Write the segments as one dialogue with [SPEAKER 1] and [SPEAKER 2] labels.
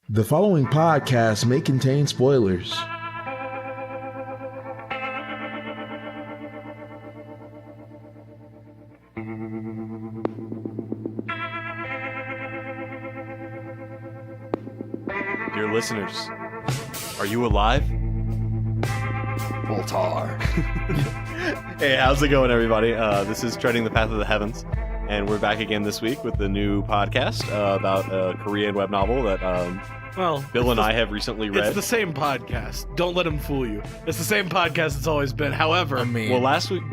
[SPEAKER 1] The following podcast may contain spoilers.
[SPEAKER 2] Dear listeners, are you alive?
[SPEAKER 3] Voltar.
[SPEAKER 2] Hey, how's it going, everybody? This is Treading the Path of the Heavens, and we're back again this week with the new podcast about a Korean web novel that Bill and I have recently read.
[SPEAKER 4] It's the same podcast. Don't let him fool you. It's the same podcast it's always been. However,
[SPEAKER 2] Well, last week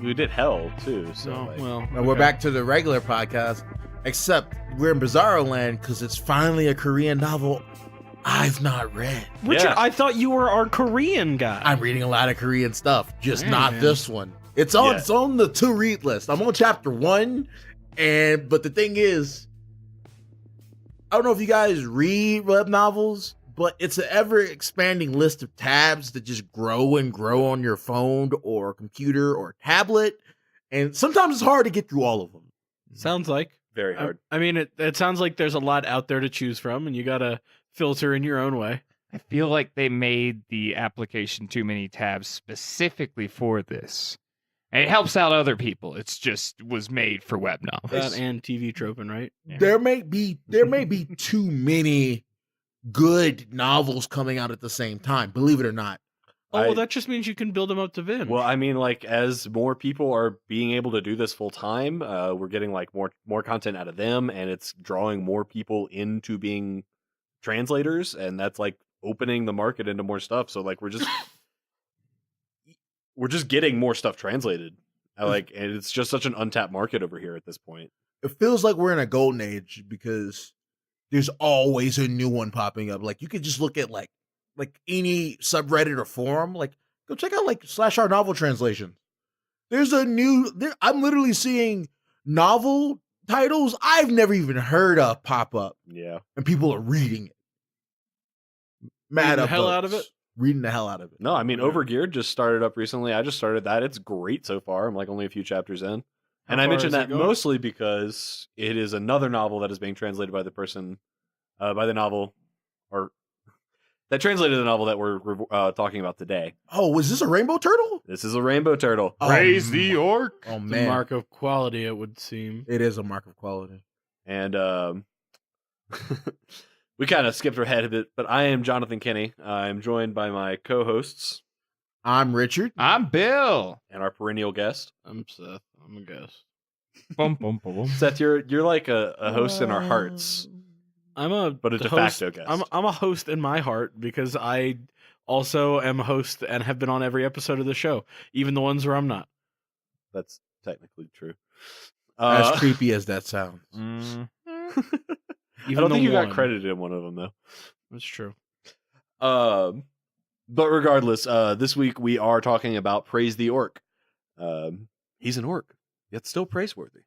[SPEAKER 2] we did Hell too. So
[SPEAKER 3] And we're back to the regular podcast, except we're in Bizarro Land because it's finally a Korean novel I've not read.
[SPEAKER 4] Richard,
[SPEAKER 2] Yeah.
[SPEAKER 4] I thought you were our Korean guy.
[SPEAKER 3] I'm reading a lot of Korean stuff, just
[SPEAKER 4] Yeah,
[SPEAKER 3] not
[SPEAKER 4] man.
[SPEAKER 3] this one. It's on
[SPEAKER 2] Yeah.
[SPEAKER 3] it's on the to read list. I'm on chapter 1, but the thing is, I don't know if you guys read web novels, but it's an ever expanding list of tabs that just grow and grow on your phone or computer or tablet, and sometimes it's hard to get through all of them.
[SPEAKER 4] Sounds like.
[SPEAKER 2] very hard.
[SPEAKER 4] I mean, it sounds like there's a lot out there to choose from, and you gotta filter in your own way.
[SPEAKER 5] I feel like they made the application too many tabs specifically for this. And it helps out other people. It's just was made for web novels.
[SPEAKER 4] That and TV troping, right?
[SPEAKER 5] Yeah.
[SPEAKER 3] There may be too many good novels coming out at the same time, believe it or not.
[SPEAKER 4] Oh, well,
[SPEAKER 2] I-
[SPEAKER 4] that just means you can build them up to Vin.
[SPEAKER 2] Well, I mean, like, as more people are being able to do this full time, we're getting like more content out of them, and it's drawing more people into being translators, and that's like opening the market into more stuff. So like we're just getting more stuff translated. And it's just such an untapped market over here at this point.
[SPEAKER 3] It feels like we're in a golden age because there's always a new one popping up. Like you could just look at like any subreddit or forum, like go check out like /r novel translation. There's a new I'm literally seeing novel titles I've never even heard of pop up,
[SPEAKER 2] Yeah.
[SPEAKER 3] and people are reading it.
[SPEAKER 4] Reading the
[SPEAKER 3] up
[SPEAKER 4] hell out of
[SPEAKER 3] votes.
[SPEAKER 4] it?
[SPEAKER 3] Reading the hell out of it.
[SPEAKER 2] No, I mean, Overgeared just started up recently. I just started that. It's great so far. I'm like only a few chapters in. And I
[SPEAKER 4] far
[SPEAKER 2] mentioned
[SPEAKER 4] is it
[SPEAKER 2] that
[SPEAKER 4] going?
[SPEAKER 2] mostly because it is another novel that is being translated by the person, by the novel, or that translated the novel that we're talking about today.
[SPEAKER 3] Oh, was this a rainbow turtle?
[SPEAKER 2] This is a rainbow turtle.
[SPEAKER 3] Oh,
[SPEAKER 5] Praise the Orc.
[SPEAKER 3] Oh
[SPEAKER 4] The
[SPEAKER 3] man,
[SPEAKER 4] mark of quality, it would seem.
[SPEAKER 3] it is a mark of quality.
[SPEAKER 2] And we kind of skipped ahead a bit, but I am Jonathan Kinney. I'm joined by my co-hosts
[SPEAKER 3] I'm Richard.
[SPEAKER 5] I'm Bill.
[SPEAKER 2] and our perennial guest.
[SPEAKER 4] I'm Seth. I'm a guest.
[SPEAKER 5] Bum, bum, bum, bum.
[SPEAKER 2] Seth, you're like a host in our hearts,
[SPEAKER 4] I'm a
[SPEAKER 2] but a
[SPEAKER 4] the
[SPEAKER 2] de
[SPEAKER 4] host-
[SPEAKER 2] facto guest.
[SPEAKER 4] I'm a host in my heart because I also am a host and have been on every episode of the show, even the ones where I'm not.
[SPEAKER 2] That's technically true.
[SPEAKER 3] As creepy as that sounds.
[SPEAKER 5] Mm.
[SPEAKER 2] I
[SPEAKER 4] Even
[SPEAKER 2] don't
[SPEAKER 4] the
[SPEAKER 2] think you got
[SPEAKER 4] one.
[SPEAKER 2] credited in one of them though.
[SPEAKER 4] That's true.
[SPEAKER 2] But regardless, this week we are talking about Praise the Orc. He's an orc, yet still praiseworthy.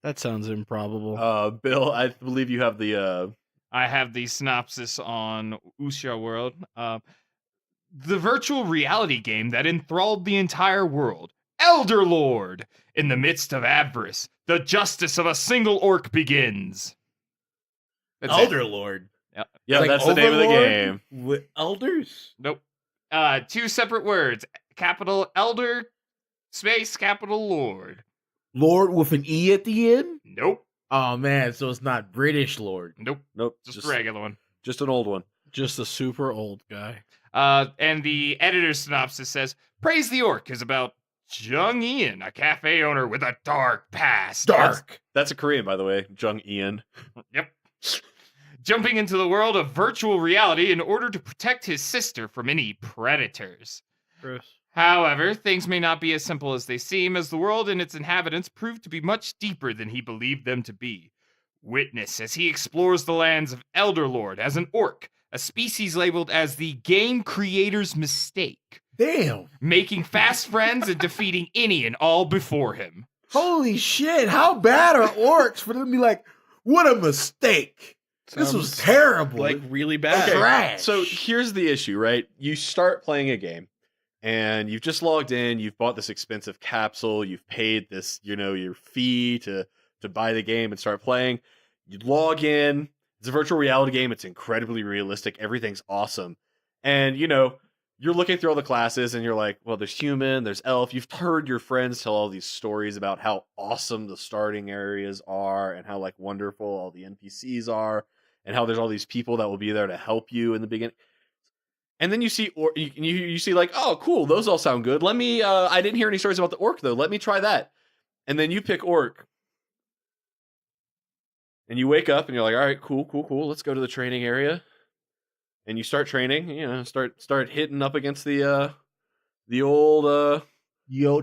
[SPEAKER 4] That sounds improbable.
[SPEAKER 2] Bill, I believe you have the.
[SPEAKER 5] I have the synopsis on Usha World. The virtual reality game that enthralled the entire world. Elder Lord! In the midst of avarice, the justice of a single orc begins. That's it.
[SPEAKER 3] Elder Lord.
[SPEAKER 2] Yeah,
[SPEAKER 3] Like
[SPEAKER 2] that's the name of the
[SPEAKER 3] Overlord
[SPEAKER 2] game.
[SPEAKER 3] With elders?
[SPEAKER 5] Nope. Two separate words. Capital Elder, space, capital Lord.
[SPEAKER 3] Lord with an E at the end?
[SPEAKER 5] Nope.
[SPEAKER 3] Oh man, so it's not British Lord.
[SPEAKER 5] Nope.
[SPEAKER 2] Nope,
[SPEAKER 5] Just a regular one.
[SPEAKER 2] just an old one.
[SPEAKER 4] Just a super old guy.
[SPEAKER 5] And the editor's synopsis says, Praise the Orc is about Jung Ian, a cafe owner with a dark past.
[SPEAKER 2] That's a Korean, by the way. Jung Ian.
[SPEAKER 5] Yep. Jumping into the world of virtual reality in order to protect his sister from any predators.
[SPEAKER 4] Chris.
[SPEAKER 5] However, things may not be as simple as they seem, as the world and its inhabitants prove to be much deeper than he believed them to be. Witness as he explores the lands of Elderlord as an orc, a species labeled as the game creator's mistake,
[SPEAKER 3] Damn.
[SPEAKER 5] making fast friends and defeating any and all before him.
[SPEAKER 3] Holy shit, how bad are orcs for them to be like, what a mistake. This was
[SPEAKER 4] Sounds
[SPEAKER 3] terrible.
[SPEAKER 4] Like really bad.
[SPEAKER 2] Okay.
[SPEAKER 3] Trash.
[SPEAKER 2] So here's the issue, right? You start playing a game, and you've just logged in. You've bought this expensive capsule. You've paid this, your fee to buy the game and start playing. You log in. It's a virtual reality game. It's incredibly realistic. Everything's awesome. And, you know, you're looking through all the classes and you're like, well, there's human, there's elf. You've heard your friends tell all these stories about how awesome the starting areas are and how like wonderful all the NPCs are and how there's all these people that will be there to help you in the beginning. And then you see, or you see like, oh, cool, those all sound good. Let me, I didn't hear any stories about the orc though. Let me try that. And then you pick orc. And you wake up and you're like, all right, cool. Let's go to the training area. And you start training, you know, start hitting up against the old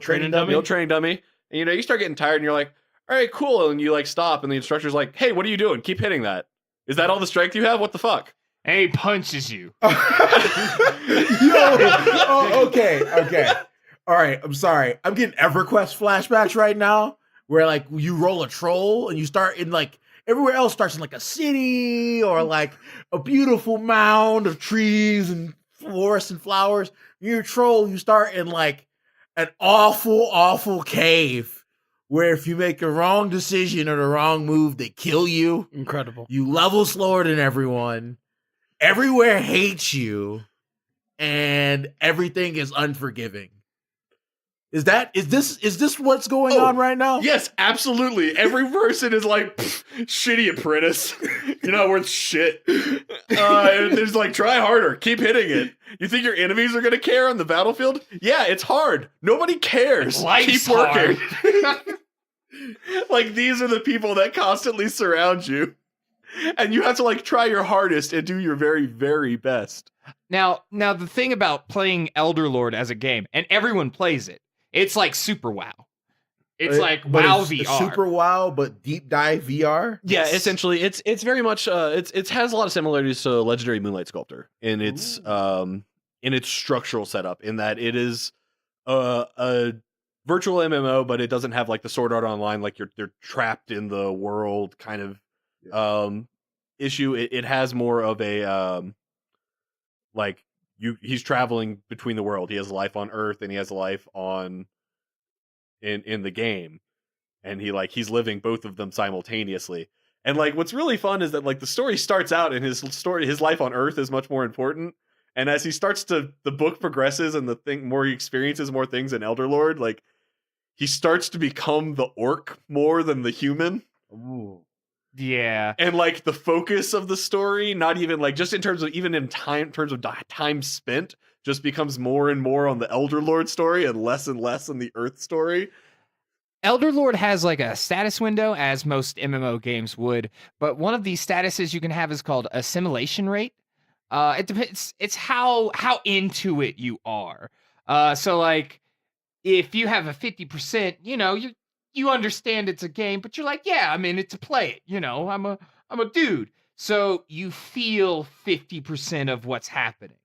[SPEAKER 3] training dummy.
[SPEAKER 2] The old training dummy. And you know, you start getting tired and you're like, all right, cool. And you like stop and the instructor's like, hey, what are you doing? Keep hitting that. Is that all the strength you have? What the fuck?
[SPEAKER 5] And he punches you.
[SPEAKER 3] Okay. All right, I'm sorry. I'm getting EverQuest flashbacks right now where like you roll a troll and you start in like everywhere else starts in like a city or like a beautiful mound of trees and forests and flowers. You're a troll, you start in like an awful cave where if you make a wrong decision or the wrong move, they kill you.
[SPEAKER 4] Incredible.
[SPEAKER 3] You level slower than everyone. Everywhere hates you. And everything is unforgiving. Is this what's going on right now?
[SPEAKER 2] Yes, absolutely. Every person is like, shitty apprentice. You're not worth shit. And there's like, try harder. Keep hitting it. You think your enemies are going to care on the battlefield? Yeah, it's hard. Nobody cares.
[SPEAKER 5] Life's
[SPEAKER 2] Keep working.
[SPEAKER 5] hard.
[SPEAKER 2] Like, these are the people that constantly surround you. And you have to like try your hardest and do your very, very best.
[SPEAKER 5] Now the thing about playing Elderlord as a game, and everyone plays it, it's like Super WoW. It's like WoW VR.
[SPEAKER 3] Super WoW, but deep dive VR.
[SPEAKER 2] Yeah, essentially, it's very much it has a lot of similarities to Legendary Moonlight Sculptor in its structural setup. In that it is a virtual MMO, but it doesn't have like the Sword Art Online, like they're trapped in the world kind of issue. It has more of a like he's traveling between the world. He has a life on Earth and he has a life on in the game, and he's living both of them simultaneously. And like what's really fun is that like the story starts out and his life on Earth is much more important, and as the book progresses and more he experiences more things in Elderlord, like he starts to become the orc more than the human.
[SPEAKER 3] Ooh.
[SPEAKER 5] Yeah.
[SPEAKER 2] And like the focus of the story, not even like just in terms of time spent, just becomes more and more on the Elderlord story and less on the Earth story.
[SPEAKER 5] Elderlord has like a status window, as most MMO games would, but one of these statuses you can have is called assimilation rate. It depends. It's how into it you are. So like if you have a 50%, you know, you understand it's a game, but you're like, yeah, I'm in it to play it. You know, I'm a dude. So you feel 50% of what's happening.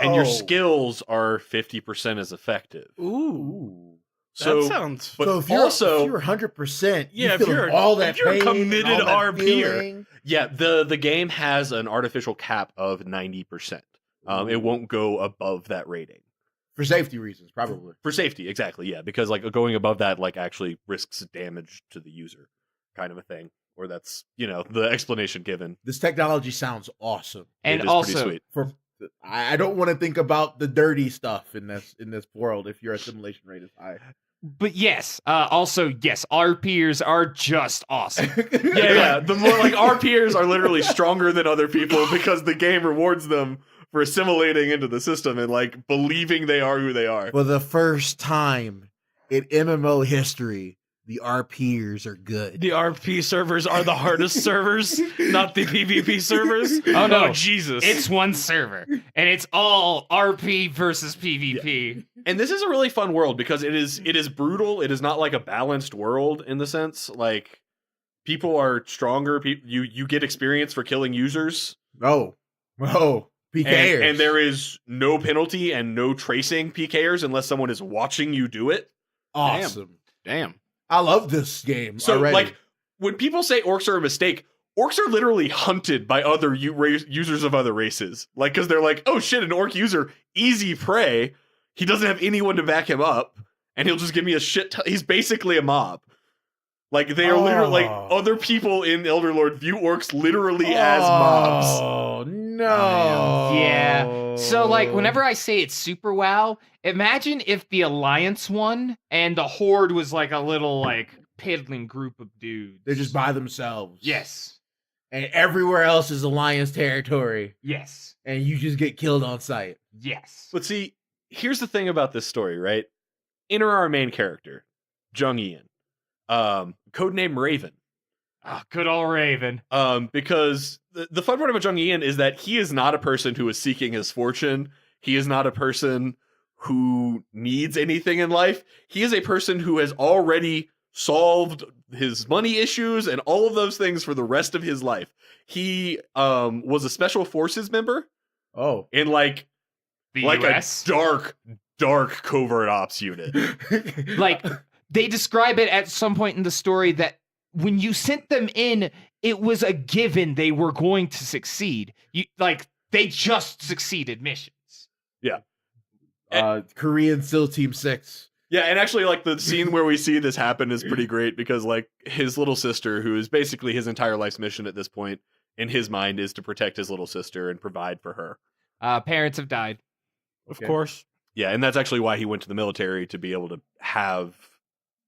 [SPEAKER 2] And your skills are 50% as effective.
[SPEAKER 4] Ooh.
[SPEAKER 2] So,
[SPEAKER 4] that sounds.
[SPEAKER 2] But
[SPEAKER 3] so if you're 100%,
[SPEAKER 4] yeah,
[SPEAKER 3] if you're all that
[SPEAKER 4] if you're a
[SPEAKER 3] pain,
[SPEAKER 4] committed
[SPEAKER 3] all that
[SPEAKER 4] RPer.
[SPEAKER 3] feeling.
[SPEAKER 2] Yeah, the game has an artificial cap of 90%. It won't go above that rating.
[SPEAKER 3] For safety reasons, probably.
[SPEAKER 2] For safety, exactly, yeah. Because like going above that like actually risks damage to the user, kind of a thing. Or that's, you know, the explanation given.
[SPEAKER 3] This technology sounds awesome.
[SPEAKER 5] And
[SPEAKER 2] it is
[SPEAKER 5] also,
[SPEAKER 2] pretty sweet.
[SPEAKER 3] I don't want to think about the dirty stuff in this world if your assimilation rate is high.
[SPEAKER 5] but yes, our peers are just awesome.
[SPEAKER 2] Yeah. The more like our peers are literally stronger than other people because the game rewards them for assimilating into the system and like believing they are who they are.
[SPEAKER 3] For the first time in MMO history, the RPers are good.
[SPEAKER 4] The RP servers are the hardest servers, not the PvP servers.
[SPEAKER 5] Oh no,
[SPEAKER 4] Jesus!
[SPEAKER 5] It's one server, and it's all RP versus PvP.
[SPEAKER 2] Yeah. And this is a really fun world because it is brutal. It is not like a balanced world in the sense like people are stronger. You get experience for killing users.
[SPEAKER 3] Oh, PKers.
[SPEAKER 2] And there is no penalty and no tracing PKers unless someone is watching you do it.
[SPEAKER 3] Awesome.
[SPEAKER 2] Damn.
[SPEAKER 3] I love this game.
[SPEAKER 2] So,
[SPEAKER 3] already.
[SPEAKER 2] like, when people say orcs are a mistake, orcs are literally hunted by other users of other races. Like, because they're like, oh shit, an orc user, easy prey. He doesn't have anyone to back him up, and he'll just give me a shit. He's basically a mob. Like they are literally like
[SPEAKER 3] Oh.
[SPEAKER 2] other people in Elderlord view orcs literally as mobs.
[SPEAKER 3] Oh no!
[SPEAKER 5] Yeah. So like whenever I say it's super WoW, imagine if the Alliance won and the Horde was like a little like piddling group of dudes.
[SPEAKER 3] They're just by themselves.
[SPEAKER 5] Yes.
[SPEAKER 3] And everywhere else is Alliance territory,
[SPEAKER 5] Yes.
[SPEAKER 3] and you just get killed on sight.
[SPEAKER 5] Yes.
[SPEAKER 2] But see, here's the thing about this story, right? Enter our main character, Jung Ian, codename Raven.
[SPEAKER 5] Oh, good old Raven.
[SPEAKER 2] Because the fun part about Jung Ian is that he is not a person who is seeking his fortune. He is not a person who needs anything in life. He is a person who has already solved his money issues and all of those things for the rest of his life. He was a special forces member
[SPEAKER 3] Oh.
[SPEAKER 2] in like
[SPEAKER 5] The
[SPEAKER 2] a
[SPEAKER 5] US.
[SPEAKER 2] dark covert ops unit.
[SPEAKER 5] Like they describe it at some point in the story that when you sent them in, it was a given they were going to succeed. They just succeeded missions.
[SPEAKER 3] Korean SEAL Team 6.
[SPEAKER 2] Yeah, and actually, like, the scene where we see this happen is pretty great because, like, his little sister, who is basically his entire life's mission at this point, in his mind, is to protect his little sister and provide for her.
[SPEAKER 5] Parents have died.
[SPEAKER 4] Of
[SPEAKER 3] Okay.
[SPEAKER 4] course.
[SPEAKER 2] Yeah, and that's actually why he went to the military, to be able to have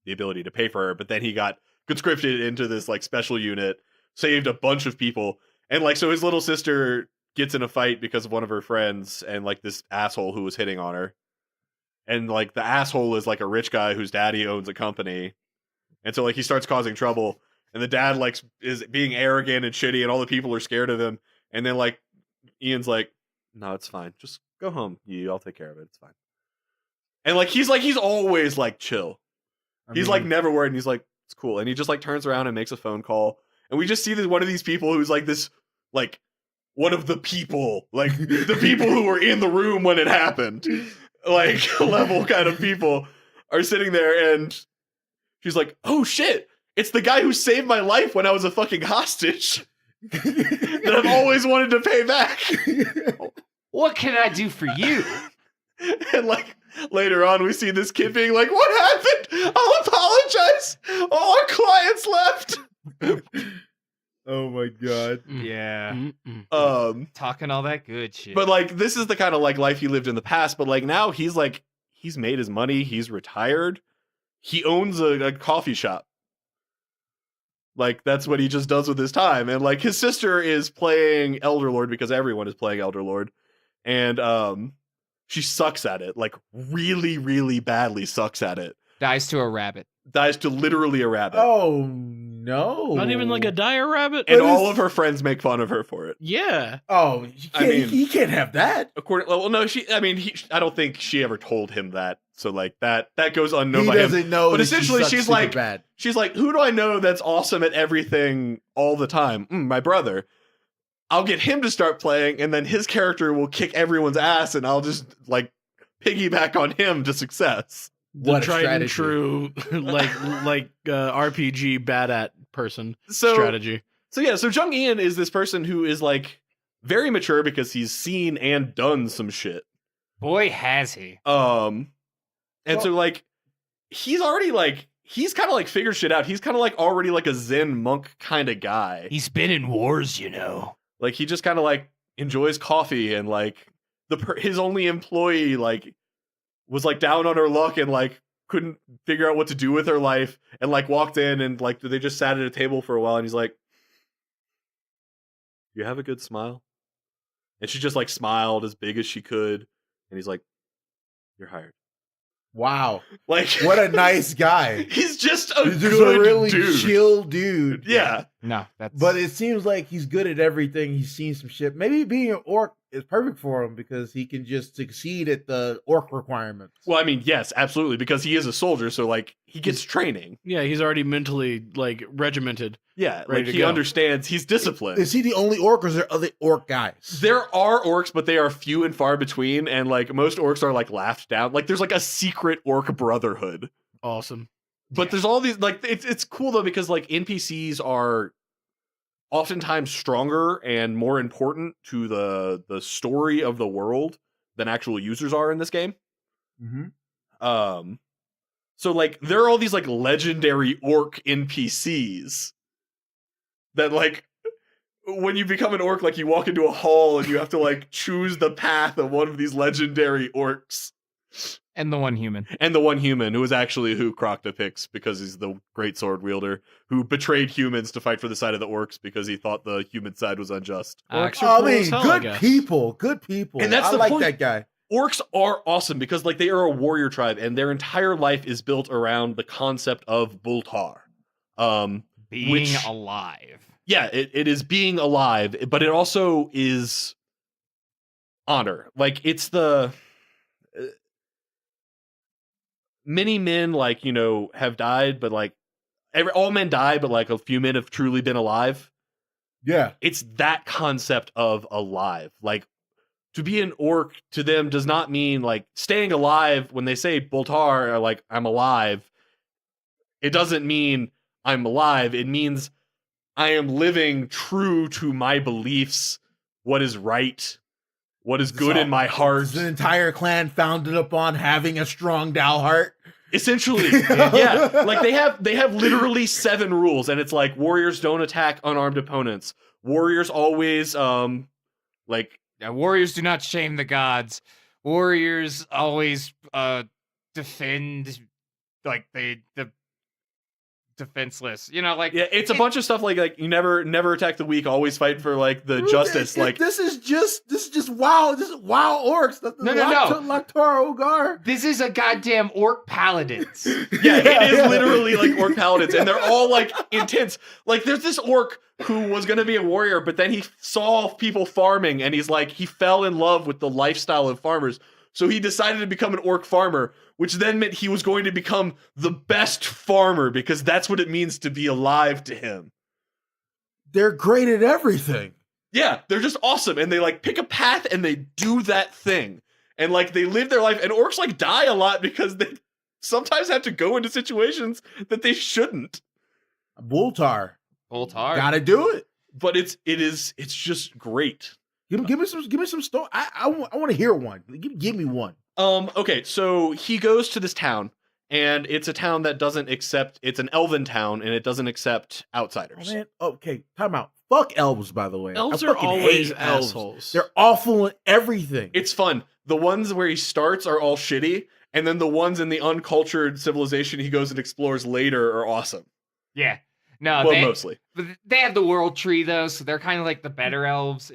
[SPEAKER 2] the ability to pay for her. But then he got conscripted into this, like, special unit, saved a bunch of people, and, like, so his little sister gets in a fight because of one of her friends and, like, this asshole who was hitting on her. And, like, the asshole is, like, a rich guy whose daddy owns a company. And so, like, he starts causing trouble. And the dad, like, is being arrogant and shitty, and all the people are scared of him. And then, like, Ian's like, no, it's fine. Just go home. I'll take care of it. It's fine. And, like, he's always, like, chill. He's, like, never worried. And he's like, it's cool. And he just, like, turns around and makes a phone call. And we just see this one of these people who's, like, this, like, one of the people. Like, the people who were in the room when it happened. Like, level kind of people are sitting there, and she's like, oh shit, it's the guy who saved my life when I was a fucking hostage that I've always wanted to pay back.
[SPEAKER 5] What can I do for you?
[SPEAKER 2] And, like, later on we see this kid being like, what happened? I'll apologize. All our clients left.
[SPEAKER 3] Oh my god.
[SPEAKER 5] Yeah. Talking all that good shit.
[SPEAKER 2] But, like, this is the kind of, like, life he lived in the past. But, like, now he's made his money. He's retired. He owns a coffee shop. Like, that's what he just does with his time. And, like, his sister is playing Elderlord because everyone is playing Elderlord. And she sucks at it. Like, really, really badly sucks at it.
[SPEAKER 5] Dies to a rabbit.
[SPEAKER 2] Dies to literally a rabbit.
[SPEAKER 3] Oh no.
[SPEAKER 4] Not even like a dire rabbit?
[SPEAKER 2] And all of her friends make fun of her for it.
[SPEAKER 4] Yeah.
[SPEAKER 3] Oh, he can't have that.
[SPEAKER 2] Well, no, I don't think she ever told him that. So, like, that goes unknown
[SPEAKER 3] He
[SPEAKER 2] by him.
[SPEAKER 3] doesn't know.
[SPEAKER 2] But
[SPEAKER 3] that
[SPEAKER 2] essentially,
[SPEAKER 3] she sucks
[SPEAKER 2] she's
[SPEAKER 3] super
[SPEAKER 2] like,
[SPEAKER 3] bad.
[SPEAKER 2] who do I know that's awesome at everything all the time? My brother. I'll get him to start playing, and then his character will kick everyone's ass, and I'll just, like, piggyback on him to success.
[SPEAKER 4] The
[SPEAKER 3] What a
[SPEAKER 4] tried and
[SPEAKER 3] strategy.
[SPEAKER 4] true, like RPG bad at person
[SPEAKER 2] So,
[SPEAKER 4] strategy.
[SPEAKER 2] So yeah, so Jung Ian is this person who is, like, very mature because he's seen and done some shit.
[SPEAKER 5] Boy, has he.
[SPEAKER 2] And so, like, he's already, like, he's kind of, like, figured shit out. He's kind of, like, already, like, a Zen monk kind of guy.
[SPEAKER 5] He's been in wars, you know.
[SPEAKER 2] Like, he just kind of, like, enjoys coffee, and, like, his only employee, like, was, like, down on her luck and, like, couldn't figure out what to do with her life, and, like, walked in and, like, they just sat at a table for a while, and he's like, you have a good smile? And she just, like, smiled as big as she could, and he's like, you're hired.
[SPEAKER 3] Wow.
[SPEAKER 2] Like,
[SPEAKER 3] What a nice guy.
[SPEAKER 2] he's just a
[SPEAKER 3] He's just
[SPEAKER 2] good
[SPEAKER 3] a really
[SPEAKER 2] dude.
[SPEAKER 3] chill dude.
[SPEAKER 2] Yeah.
[SPEAKER 5] No, that's.
[SPEAKER 3] But it seems like he's good at everything. He's seen some shit. Maybe being an orc is perfect for him because he can just succeed at the orc requirements.
[SPEAKER 2] Well, I mean, yes, absolutely, because he is a soldier, so, like, he gets training.
[SPEAKER 4] Yeah, he's already mentally like regimented.
[SPEAKER 2] Yeah,
[SPEAKER 4] Ready
[SPEAKER 2] like,
[SPEAKER 4] to
[SPEAKER 2] he
[SPEAKER 4] go.
[SPEAKER 2] understands. He's disciplined.
[SPEAKER 3] Is he the only orc, or is there other orc guys?
[SPEAKER 2] There are orcs, but they are few and far between, and, like, most orcs are, like, laughed down. Like, there's, like, a secret orc brotherhood.
[SPEAKER 4] Awesome.
[SPEAKER 2] But there's all these, like, it's cool, though, because, like, NPCs are oftentimes stronger and more important to the story of the world than actual users are in this game.
[SPEAKER 3] Mm-hmm.
[SPEAKER 2] So like there are all these like legendary orc NPCs that like when you become an orc, like you walk into a hall and you have to like choose the path of one of these legendary orcs.
[SPEAKER 5] And the one human.
[SPEAKER 2] And the one human who is actually who Crocta picks because he's the great sword wielder who betrayed humans to fight for the side of the orcs because he thought the human side was unjust.
[SPEAKER 4] Orcs are cool as hell, I
[SPEAKER 3] good
[SPEAKER 4] guess.
[SPEAKER 3] people.
[SPEAKER 2] And that's
[SPEAKER 3] I
[SPEAKER 2] the
[SPEAKER 3] like
[SPEAKER 2] point.
[SPEAKER 3] that guy.
[SPEAKER 2] Orcs are awesome because like they are a warrior tribe and their entire life is built around the concept of Bultar.
[SPEAKER 5] Being alive.
[SPEAKER 2] Yeah, it is being alive, but it also is honor. Like it's the many men like, you know, have died, but like all men die, but like a few men have truly been alive.
[SPEAKER 3] Yeah.
[SPEAKER 2] It's that concept of alive. Like to be an orc to them does not mean like staying alive. When they say Boltar or like I'm alive, it doesn't mean I'm alive. It means I am living true to my beliefs, what is right, what is good in my heart.
[SPEAKER 3] Is an entire clan founded upon having a strong Dao heart.
[SPEAKER 2] Essentially, yeah. Like they have literally 7 rules, and it's like warriors don't attack unarmed opponents. Warriors always
[SPEAKER 5] Warriors do not shame the gods. Warriors always defend like the defenseless. You know, like
[SPEAKER 2] yeah, it's a bunch of stuff like you never attack the weak, always fight for like the justice. Like
[SPEAKER 3] this is just wow. This is wow orcs.
[SPEAKER 5] No.
[SPEAKER 3] Laktar Ogar.
[SPEAKER 5] This is a goddamn orc paladins.
[SPEAKER 2] Yeah, it is literally like orc paladins, and they're all like intense. Like there's this orc who was going to be a warrior, but then he saw people farming, and he's like, he fell in love with the lifestyle of farmers. So he decided to become an orc farmer, which then meant he was going to become the best farmer because that's what it means to be alive to him.
[SPEAKER 3] They're great at everything.
[SPEAKER 2] Yeah, they're just awesome. And they like pick a path and they do that thing. And like they live their life. And orcs like die a lot because they sometimes have to go into situations that they shouldn't.
[SPEAKER 3] Bultar. Gotta do it.
[SPEAKER 2] But it's just great.
[SPEAKER 3] Give me some story. I want to hear one. Give me one.
[SPEAKER 2] Okay, so he goes to this town, and it's a town that doesn't accept. It's an elven town, and it doesn't accept outsiders.
[SPEAKER 3] Oh, man. Okay, time out. Fuck elves, by the way.
[SPEAKER 4] Elves
[SPEAKER 3] I
[SPEAKER 4] are
[SPEAKER 3] fucking
[SPEAKER 4] always
[SPEAKER 3] hate elves.
[SPEAKER 4] assholes.
[SPEAKER 3] They're awful at everything.
[SPEAKER 2] It's fun. The ones where he starts are all shitty, and then the ones in the uncultured civilization he goes and explores later are awesome.
[SPEAKER 5] Yeah. No,
[SPEAKER 2] Well, mostly.
[SPEAKER 5] They have the world tree though, so they're kind of like the better elves.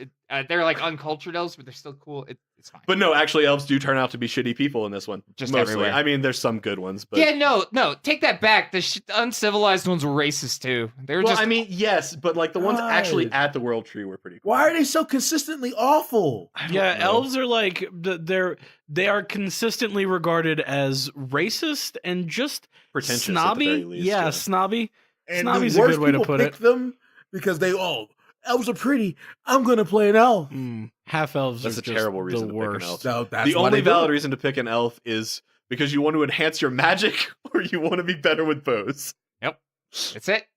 [SPEAKER 5] They're like uncultured elves, but they're still cool. It's fine.
[SPEAKER 2] But no, actually, elves do turn out to be shitty people in this one.
[SPEAKER 5] Just
[SPEAKER 2] mostly.
[SPEAKER 5] everywhere.
[SPEAKER 2] I mean, there's some good ones, but
[SPEAKER 5] Yeah, no, take that back. The uncivilized ones were racist too. They were
[SPEAKER 2] well,
[SPEAKER 5] just.
[SPEAKER 2] I mean, yes, but like the ones
[SPEAKER 3] God.
[SPEAKER 2] actually at the world tree were pretty cool.
[SPEAKER 3] Why are they so consistently awful?
[SPEAKER 2] I don't
[SPEAKER 4] Yeah,
[SPEAKER 2] know.
[SPEAKER 4] elves are like they are consistently regarded as racist and just
[SPEAKER 2] Pretentious at the
[SPEAKER 4] snobby.
[SPEAKER 2] very least,
[SPEAKER 4] yeah,
[SPEAKER 2] yeah.
[SPEAKER 4] snobby.
[SPEAKER 3] And
[SPEAKER 4] Snobby's
[SPEAKER 3] the
[SPEAKER 4] a
[SPEAKER 3] worst
[SPEAKER 4] good way to
[SPEAKER 3] people
[SPEAKER 4] put
[SPEAKER 3] pick
[SPEAKER 4] it.
[SPEAKER 3] them because elves are pretty. I'm gonna play an elf.
[SPEAKER 4] Half elves
[SPEAKER 2] That's
[SPEAKER 4] are
[SPEAKER 2] a
[SPEAKER 4] just
[SPEAKER 2] terrible reason
[SPEAKER 4] the
[SPEAKER 2] to pick an
[SPEAKER 4] worst.
[SPEAKER 2] elf.
[SPEAKER 3] So that's
[SPEAKER 2] The
[SPEAKER 3] why
[SPEAKER 2] only
[SPEAKER 3] they do
[SPEAKER 2] valid
[SPEAKER 3] it.
[SPEAKER 2] reason to pick an elf is because you want to enhance your magic or you want to be better with bows.
[SPEAKER 5] It's it.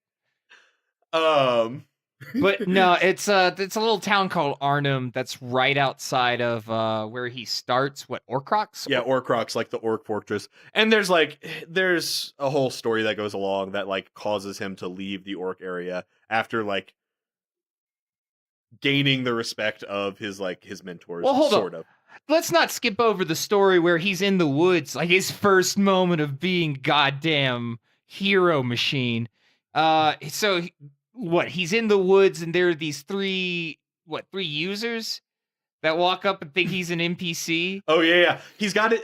[SPEAKER 5] But no, it's a little town called Arnhem that's right outside of where he starts. What, Orcrox?
[SPEAKER 2] Yeah, Orcrox, like the orc fortress. And there's a whole story that goes along that like causes him to leave the orc area after like gaining the respect of his mentors.
[SPEAKER 5] Well, hold
[SPEAKER 2] sort
[SPEAKER 5] on.
[SPEAKER 2] of.
[SPEAKER 5] Let's not skip over the story where he's in the woods, like his first moment of being goddamn hero machine. So what? He's in the woods, and there are these three users that walk up and think he's an NPC.
[SPEAKER 2] Oh yeah. He's got it.